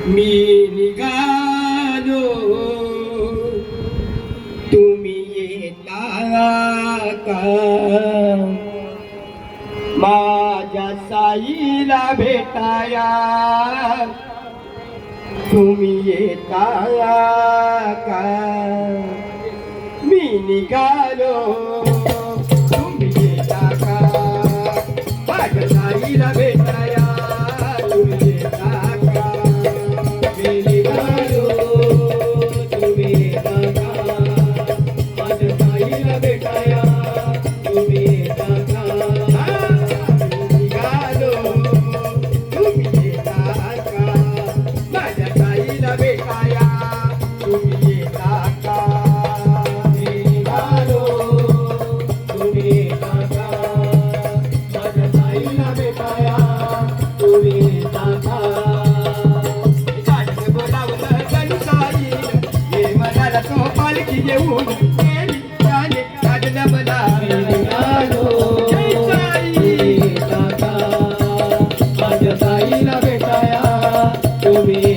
मी निघालो तुम्ही येता का माझ्या साईला भेटाया तुम्ही येता का मी निघालो तुम्ही येता का माझ्या साईला भेटाया तुम्ही येता का मी निघालो तुम्ही येता का माझ्या साईला भेटाया तुम्ही येता का मी निघालो तुम्ही येता का माझ्या साईला भेटाया तुम्ही येता का मी निघालो तुम्ही येता का माझ्या साईला भेटाया तुम्ही येता का साईने बोलावलं गण साई ये मनाला तो पालखी घेऊन गेली त्याने काढलं मला मी निघालो जय साई येता का माझ्या साईला भेटाया तुम्ही